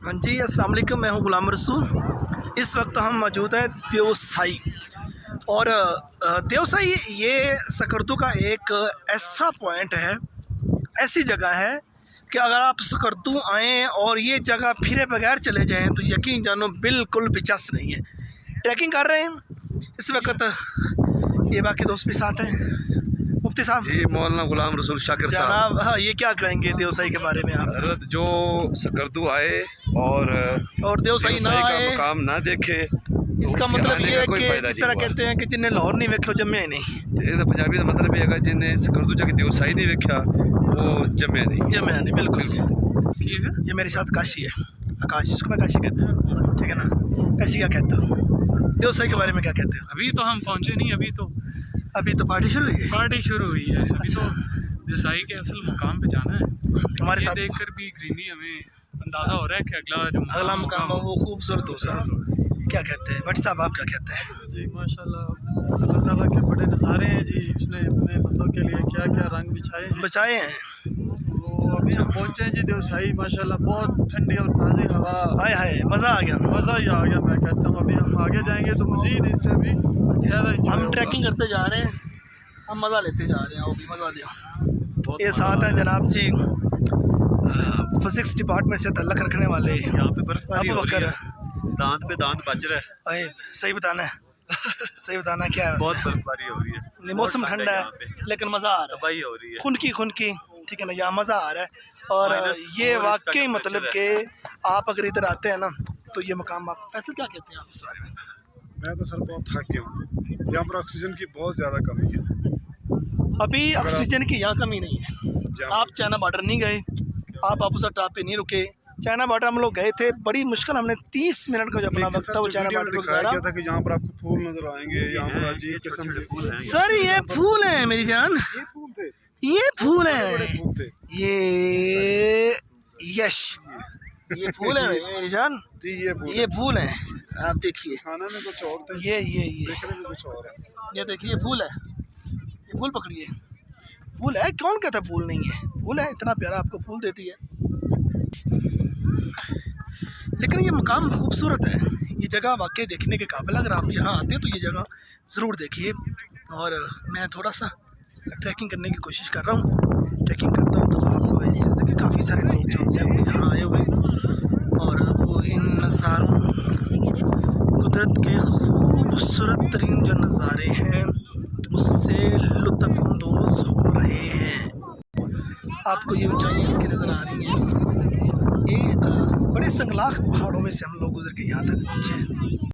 हाँ जी, अस्सलाम वालेकुम। मैं हूँ गुलाम रसूल। इस वक्त हम मौजूद हैं देवसाई। और देवसाई ये सकरदू का एक ऐसा पॉइंट है, ऐसी जगह है कि अगर आप सकरदू आएँ और ये जगह फिरे बगैर चले जाएँ तो यकीन जानो बिल्कुल भी चस नहीं है। ट्रैकिंग कर रहे हैं इस वक्त, ये बाकी दोस्त भी साथ हैं। मुफ्ती साहब जी, मौलाना गुलाम रसूल शाकिर साहब। जनाब, हाँ, ये क्या कहेंगे देवसाई के बारे में आप? हजरत जो सकरदू आए और देवसाई ना का आए, मकाम ना देखे, इसका मतलब ये है कि फायदा जिस तरह कहते हैं कि जिन्हें लाहौर नहीं वेख्या जम्मे नहीं। ये पंजाबी का मतलब ये है जिन्हें सकरदू जाके देवसाई नहीं वेख्या वो जम्मे नहीं। बिल्कुल ठीक है। ये मेरे साथ काशी है, आकाश, जिसको मैं काशी कहता हूँ, ठीक है ना। काशी क्या कहते हो, देवसाई के बारे में क्या कहते हो? अभी तो हम पहुँचे नहीं, अभी तो पार्टी शुरू हुई है। पार्टी शुरू हुई है। अभी अच्छा। तो देवसाई के असल मुकाम पे जाना है। हमारे साथ देखकर भी ग्रीनरी हमें अंदाज़ा हो रहा है कि अगला मुकाम वो खूबसूरत होगा। क्या कहते हैं भट्ट साहब, आप क्या कहते हैं? जी माशाल्लाह, अल्लाह ताला के बड़े नज़ारे हैं जी। उसने अपने बंदों के लिए क्या क्या रंग बचाए हैं। वो अभी हम पहुँचे हैं जी देवसाई। माशाल्लाह बहुत ठंडी और ताज़ी हवा, हाय हाय, मज़ा आ गया। मज़ा ही आ गया। मैं कहता हूँ अभी हम आगे जाएंगे तो मज़ीद इससे भी ज़्यादा हम ट्रैकिंग करते जा रहे हैं, हम मज़ा लेते जा रहे हैं। और भी मज़ा दिया। ये साथ हैं जनाब जी फिज़िक्स डिपार्टमेंट से तल्लक रखने वाले यहाँ पे बर्फबारी अबू बकर। दांत पे दांत बज रहा है। अरे सही बताना है, सही बताना क्या है? बहुत बर्फबारी हो रही है। नहीं, मौसम ठंडा है लेकिन मज़ा आ रहा है, तबाही हो रही है। खुनकी, ठीक है ना। यहाँ मज़ा आ रहा है। और ये वाकई मतलब कि आप अगर इधर आते हैं ना तो ये मकाम आप फैसल क्या कहते हैं आप इस बारे में? मैं तो सर बहुत थक गया हूँ। यहाँ पर ऑक्सीजन की बहुत ज़्यादा कमी है। अभी ऑक्सीजन की यहाँ कमी नहीं है। आप चाइना बॉर्डर नहीं गए, आप वापस टॉप पे नहीं रुके। चाइना बॉर्डर हम लोग गए थे, बड़ी मुश्किल, हमने 30 मिनट का जो अपना वक्त था वो चाइना बॉर्डर को दिखाया गुजारा। गया था कि यहाँ पर आपको फूल नजर आएंगे, यहाँ पर अजीब किस्म के फूल हैं। सर ये फूल हैं मेरी जान, ये फूल थे, ये फूल बड़े हैं, फूल थे। ये यश, ये फूल है मेरी जान, जी ये फूल हैं। आप देखिए, खाना में कुछ और थे, ये देखने में कुछ और है। ये देखिए, फूल है, ये फूल पकड़िए, फूल है। कौन कहता फूल नहीं है? फूल है, इतना प्यारा आपको फूल देती है। लेकिन ये मकाम खूबसूरत है, ये जगह वाकई देखने के काबिल। अगर आप यहाँ आते हैं तो ये जगह ज़रूर देखिए। और मैं थोड़ा सा ट्रैकिंग करने की कोशिश कर रहा हूँ, ट्रैकिंग करता हूँ तो आप ये चीज़ देखिए, काफ़ी सारे लोग जो हैं वो यहाँ आए हुए और वो इन नज़ारों, कुदरत के खूबसूरत तरीन जो नज़ारे हैं उससे लुत्फ़ अंदोज़ हो रहे हैं। आपको ये ऊंचाइयाँ इसकी नज़र आ रही हैं। ये बड़े संगलाख पहाड़ों में से हम लोग गुजर के यहाँ तक पहुँचे हैं।